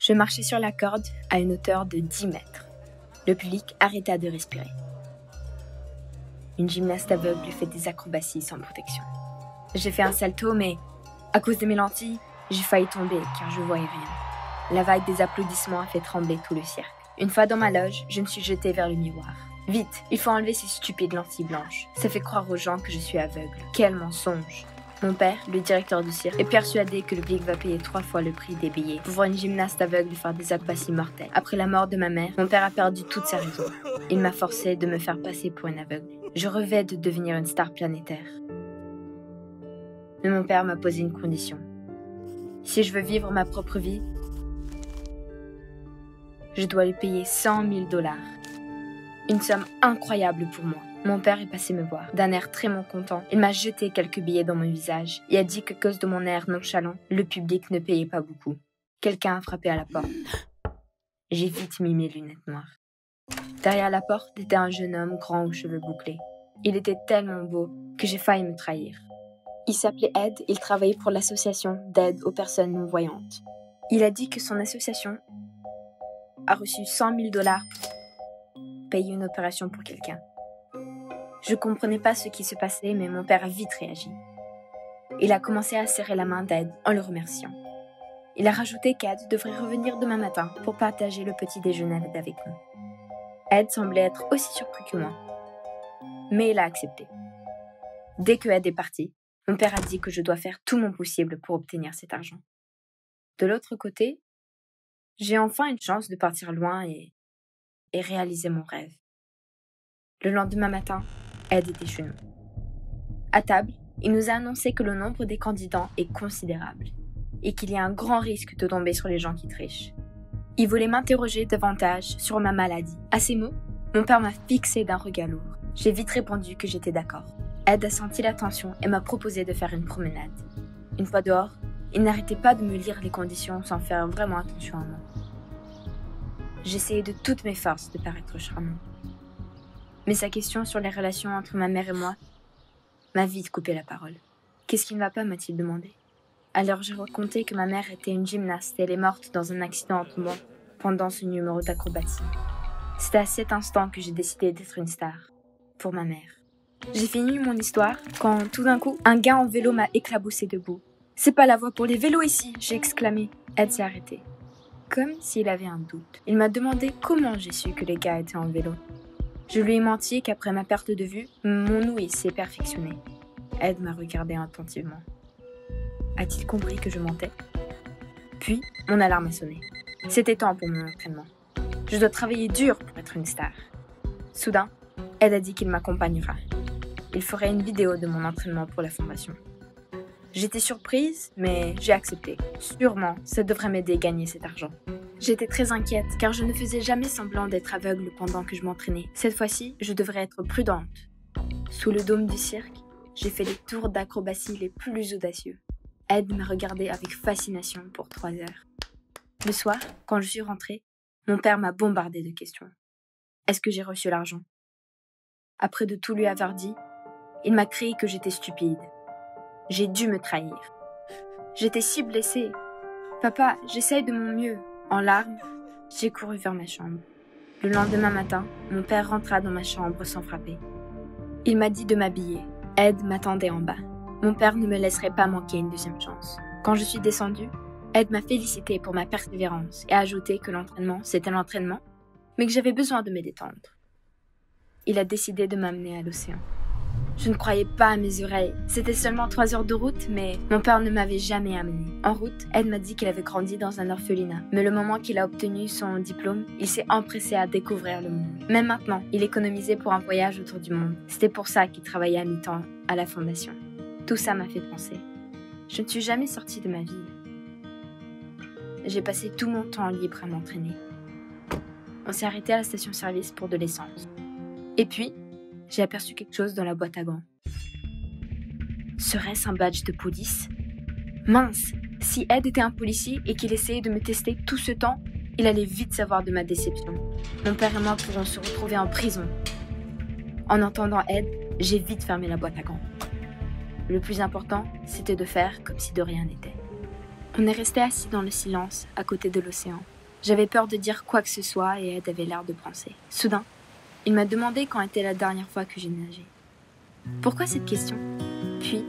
Je marchais sur la corde à une hauteur de 10 mètres. Le public arrêta de respirer. Une gymnaste aveugle fait des acrobaties sans protection. J'ai fait un salto, mais à cause de mes lentilles, j'ai failli tomber car je voyais rien. La vague des applaudissements a fait trembler tout le cirque. Une fois dans ma loge, je me suis jetée vers le miroir. Vite, il faut enlever ces stupides lentilles blanches. Ça fait croire aux gens que je suis aveugle. Quel mensonge! Mon père, le directeur du cirque, est persuadé que le public va payer 3 fois le prix des billets pour voir une gymnaste aveugle faire des acrobaties mortelles. Après la mort de ma mère, mon père a perdu toute sa raison. Il m'a forcé de me faire passer pour une aveugle. Je rêvais de devenir une star planétaire. Mais mon père m'a posé une condition. Si je veux vivre ma propre vie, je dois lui payer 100 000 $. Une somme incroyable pour moi. Mon père est passé me voir. D'un air très mécontent, il m'a jeté quelques billets dans mon visage et a dit qu'à cause de mon air nonchalant, le public ne payait pas beaucoup. Quelqu'un a frappé à la porte. J'ai vite mis mes lunettes noires. Derrière la porte était un jeune homme grand aux cheveux bouclés. Il était tellement beau que j'ai failli me trahir. Il s'appelait Ed, il travaillait pour l'association d'aide aux personnes non-voyantes. Il a dit que son association a reçu 100 000 $ pour payer une opération pour quelqu'un. Je comprenais pas ce qui se passait, mais mon père a vite réagi. Il a commencé à serrer la main d'Ed en le remerciant. Il a rajouté qu'Ed devrait revenir demain matin pour partager le petit déjeuner avec nous. Ed semblait être aussi surpris que moi, mais il a accepté. Dès que Ed est parti, mon père a dit que je dois faire tout mon possible pour obtenir cet argent. De l'autre côté, j'ai enfin une chance de partir loin et réaliser mon rêve. Le lendemain matin, Ed était chez nous. À table, il nous a annoncé que le nombre des candidats est considérable et qu'il y a un grand risque de tomber sur les gens qui trichent. Il voulait m'interroger davantage sur ma maladie. À ces mots, mon père m'a fixé d'un regard lourd. J'ai vite répondu que j'étais d'accord. Ed a senti la tension et m'a proposé de faire une promenade. Une fois dehors, il n'arrêtait pas de me lire les conditions sans faire vraiment attention à moi. J'essayais de toutes mes forces de paraître charmant. Mais sa question sur les relations entre ma mère et moi m'a vite coupé la parole. « Qu'est-ce qui ne va pas ?» m'a-t-il demandé. Alors j'ai raconté que ma mère était une gymnaste et elle est morte dans un accident entre moi pendant ce numéro d'acrobatie. C'était à cet instant que j'ai décidé d'être une star, pour ma mère. J'ai fini mon histoire quand, tout d'un coup, un gars en vélo m'a éclaboussé debout. « C'est pas la voie pour les vélos ici !» j'ai exclamé. Ed s'est arrêté, comme s'il avait un doute. Il m'a demandé comment j'ai su que les gars étaient en vélo. Je lui ai menti qu'après ma perte de vue, mon ouïe s'est perfectionnée. Ed m'a regardé attentivement. A-t-il compris que je mentais? Puis, mon alarme a sonné. C'était temps pour mon entraînement. Je dois travailler dur pour être une star. Soudain, Ed a dit qu'il m'accompagnera. Il ferait une vidéo de mon entraînement pour la fondation. J'étais surprise, mais j'ai accepté. Sûrement, ça devrait m'aider à gagner cet argent. J'étais très inquiète, car je ne faisais jamais semblant d'être aveugle pendant que je m'entraînais. Cette fois-ci, je devrais être prudente. Sous le dôme du cirque, j'ai fait les tours d'acrobatie les plus audacieux. Ed m'a regardé avec fascination pour 3 heures. Le soir, quand je suis rentrée, mon père m'a bombardé de questions. Est-ce que j'ai reçu l'argent? Après de tout lui avoir dit, il m'a crié que j'étais stupide. J'ai dû me trahir. J'étais si blessée. Papa, j'essaye de mon mieux. En larmes, j'ai couru vers ma chambre. Le lendemain matin, mon père rentra dans ma chambre sans frapper. Il m'a dit de m'habiller. Ed m'attendait en bas. Mon père ne me laisserait pas manquer une deuxième chance. Quand je suis descendue, Ed m'a félicité pour ma persévérance et a ajouté que l'entraînement, c'était l'entraînement, mais que j'avais besoin de me détendre. Il a décidé de m'amener à l'océan. Je ne croyais pas à mes oreilles. C'était seulement 3 heures de route, mais mon père ne m'avait jamais amenée. En route, Ed m'a dit qu'il avait grandi dans un orphelinat. Mais le moment qu'il a obtenu son diplôme, il s'est empressé à découvrir le monde. Même maintenant, il économisait pour un voyage autour du monde. C'était pour ça qu'il travaillait à mi-temps à la fondation. Tout ça m'a fait penser. Je ne suis jamais sortie de ma ville. J'ai passé tout mon temps libre à m'entraîner. On s'est arrêté à la station-service pour de l'essence. Et puis, j'ai aperçu quelque chose dans la boîte à gants. Serait-ce un badge de police? Mince, si Ed était un policier et qu'il essayait de me tester tout ce temps, il allait vite savoir de ma déception. Mon père et moi pourrons se retrouver en prison. En entendant Ed, j'ai vite fermé la boîte à gants. Le plus important, c'était de faire comme si de rien n'était. On est resté assis dans le silence, à côté de l'océan. J'avais peur de dire quoi que ce soit et Ed avait l'air de penser. Soudain, il m'a demandé quand était la dernière fois que j'ai nagé. Pourquoi cette question? Puis,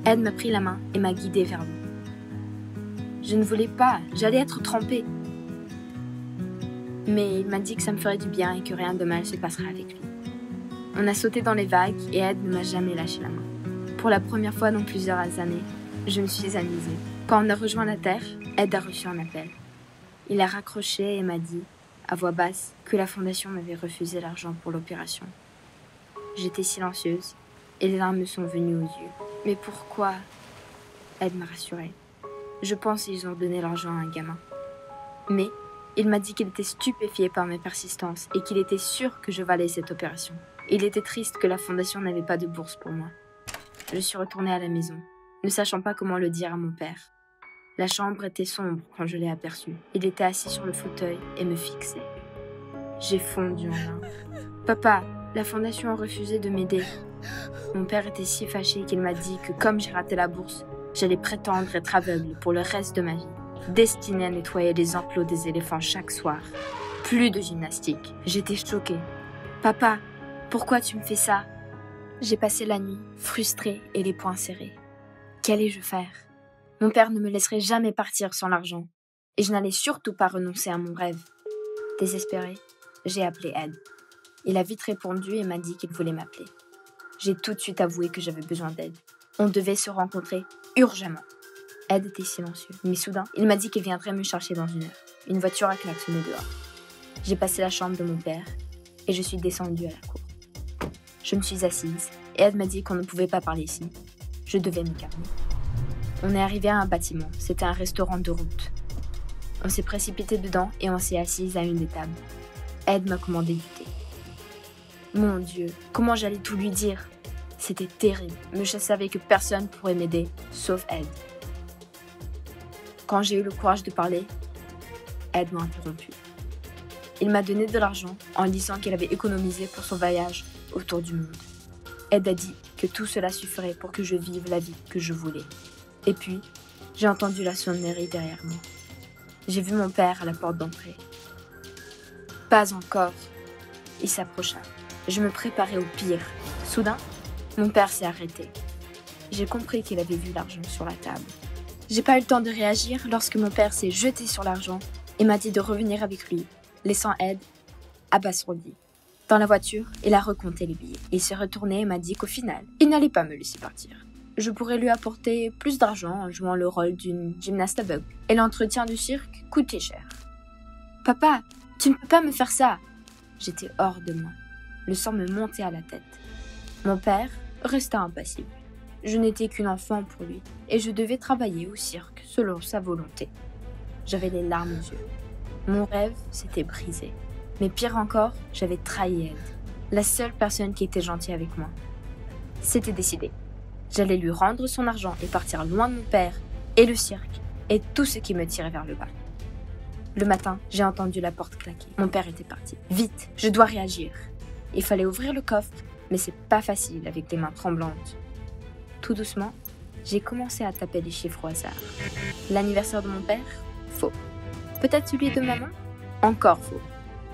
Ed m'a pris la main et m'a guidée vers l'eau. Je ne voulais pas, j'allais être trempée. Mais il m'a dit que ça me ferait du bien et que rien de mal se passerait avec lui. On a sauté dans les vagues et Ed ne m'a jamais lâché la main. Pour la première fois dans plusieurs années, je me suis amusée. Quand on a rejoint la terre, Ed a reçu un appel. Il a raccroché et m'a dit, à voix basse, que la fondation m'avait refusé l'argent pour l'opération. J'étais silencieuse et les larmes me sont venues aux yeux. Mais pourquoi? Ed m'a rassurée. Je pense qu'ils ont donné l'argent à un gamin. Mais il m'a dit qu'il était stupéfié par ma persistance et qu'il était sûr que je valais cette opération. Il était triste que la fondation n'avait pas de bourse pour moi. Je suis retournée à la maison, ne sachant pas comment le dire à mon père. La chambre était sombre quand je l'ai aperçu. Il était assis sur le fauteuil et me fixait. J'ai fondu en larmes. Papa, la fondation a refusé de m'aider. Mon père était si fâché qu'il m'a dit que comme j'ai raté la bourse, j'allais prétendre être aveugle pour le reste de ma vie, destinée à nettoyer les enclos des éléphants chaque soir. Plus de gymnastique. J'étais choquée. Papa, pourquoi tu me fais ça? J'ai passé la nuit, frustrée et les poings serrés. Qu'allais-je faire? Mon père ne me laisserait jamais partir sans l'argent, et je n'allais surtout pas renoncer à mon rêve. Désespérée, j'ai appelé Ed. Il a vite répondu et m'a dit qu'il voulait m'appeler. J'ai tout de suite avoué que j'avais besoin d'aide. On devait se rencontrer urgemment. Ed était silencieux, mais soudain, il m'a dit qu'il viendrait me chercher dans 1 heure. Une voiture a klaxonné dehors. J'ai passé la chambre de mon père et je suis descendue à la cour. Je me suis assise et Ed m'a dit qu'on ne pouvait pas parler ici. Je devais me calmer. On est arrivé à un bâtiment, c'était un restaurant de route. On s'est précipité dedans et on s'est assise à une des tables. Ed m'a commandé du thé. Mon Dieu, comment j'allais tout lui dire? C'était terrible, mais je savais que personne pourrait m'aider, sauf Ed. Quand j'ai eu le courage de parler, Ed m'a interrompu. Il m'a donné de l'argent en disant qu'il avait économisé pour son voyage autour du monde. Ed a dit que tout cela suffirait pour que je vive la vie que je voulais. Et puis, j'ai entendu la sonnerie derrière moi. J'ai vu mon père à la porte d'entrée. Pas encore. Il s'approcha. Je me préparais au pire. Soudain, mon père s'est arrêté. J'ai compris qu'il avait vu l'argent sur la table. J'ai pas eu le temps de réagir lorsque mon père s'est jeté sur l'argent et m'a dit de revenir avec lui, laissant Ed abasourdi. Dans la voiture, il a recompté les billets. Il s'est retourné et m'a dit qu'au final, il n'allait pas me laisser partir. Je pourrais lui apporter plus d'argent en jouant le rôle d'une gymnaste aveugle. Et l'entretien du cirque coûtait cher. Papa, tu ne peux pas me faire ça. J'étais hors de moi. Le sang me montait à la tête. Mon père resta impassible. Je n'étais qu'une enfant pour lui et je devais travailler au cirque selon sa volonté. J'avais les larmes aux yeux. Mon rêve s'était brisé. Mais pire encore, j'avais trahi Ed, la seule personne qui était gentille avec moi. C'était décidé. J'allais lui rendre son argent et partir loin de mon père et le cirque et tout ce qui me tirait vers le bas. Le matin, j'ai entendu la porte claquer. Mon père était parti. Vite, je dois réagir. Il fallait ouvrir le coffre, mais c'est pas facile avec les mains tremblantes. Tout doucement, j'ai commencé à taper les chiffres au hasard. L'anniversaire de mon père? Faux. Peut-être celui de maman? Encore faux.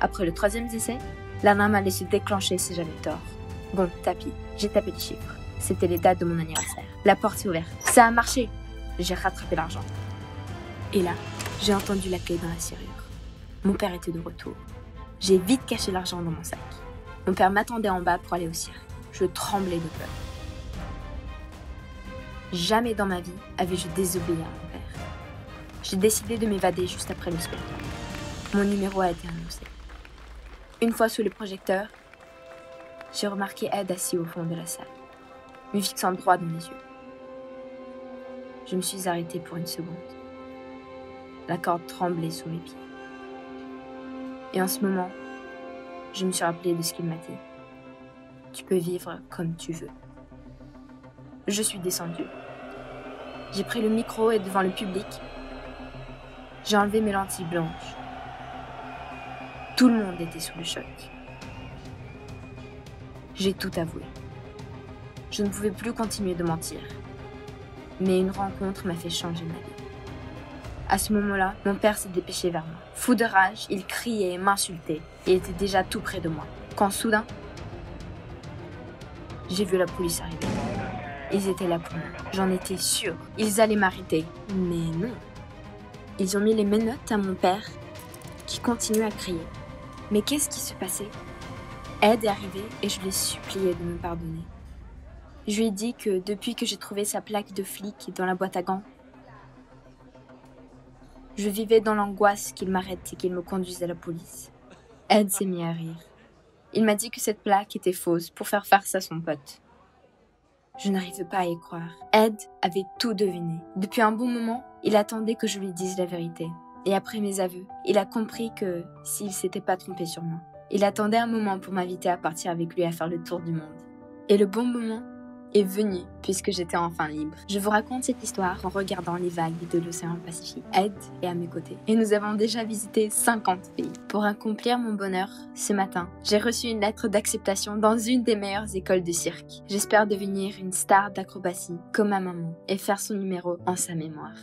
Après le 3e essai, l'alarme allait se déclencher si j'avais tort. Bon, tapis, j'ai tapé les chiffres. C'était les dates de mon anniversaire. La porte s'est ouverte. Ça a marché. J'ai rattrapé l'argent. Et là, j'ai entendu la clé dans la serrure. Mon père était de retour. J'ai vite caché l'argent dans mon sac. Mon père m'attendait en bas pour aller au cirque. Je tremblais de peur. Jamais dans ma vie avais-je désobéi à mon père. J'ai décidé de m'évader juste après le spectacle. Mon numéro a été annoncé. Une fois sous le projecteur, j'ai remarqué Ed assis au fond de la salle, me fixant droit dans les yeux. Je me suis arrêtée pour une seconde. La corde tremblait sous mes pieds. Et en ce moment, je me suis rappelée de ce qu'il m'a dit. Tu peux vivre comme tu veux. Je suis descendue. J'ai pris le micro et devant le public, j'ai enlevé mes lentilles blanches. Tout le monde était sous le choc. J'ai tout avoué. Je ne pouvais plus continuer de mentir. Mais une rencontre m'a fait changer ma vie. À ce moment-là, mon père s'est dépêché vers moi. Fou de rage, il criait et m'insultait. Il était déjà tout près de moi. Quand soudain, j'ai vu la police arriver. Ils étaient là pour moi. J'en étais sûre. Ils allaient m'arrêter. Mais non. Ils ont mis les menottes à mon père, qui continuait à crier. Mais qu'est-ce qui se passait? Ed est arrivé et je l'ai supplié de me pardonner. Je lui ai dit que depuis que j'ai trouvé sa plaque de flic dans la boîte à gants, je vivais dans l'angoisse qu'il m'arrête et qu'il me conduise à la police. Ed s'est mis à rire. Il m'a dit que cette plaque était fausse pour faire farce à son pote. Je n'arrivais pas à y croire. Ed avait tout deviné. Depuis un bon moment, il attendait que je lui dise la vérité. Et après mes aveux, il a compris que s'il s'était pas trompé sur moi, il attendait un moment pour m'inviter à partir avec lui à faire le tour du monde. Et le bon moment est venu puisque j'étais enfin libre. Je vous raconte cette histoire en regardant les vagues de l'océan Pacifique. Ed est à mes côtés et nous avons déjà visité 50 pays. Pour accomplir mon bonheur, ce matin, j'ai reçu une lettre d'acceptation dans une des meilleures écoles de cirque. J'espère devenir une star d'acrobatie comme ma maman et faire son numéro en sa mémoire.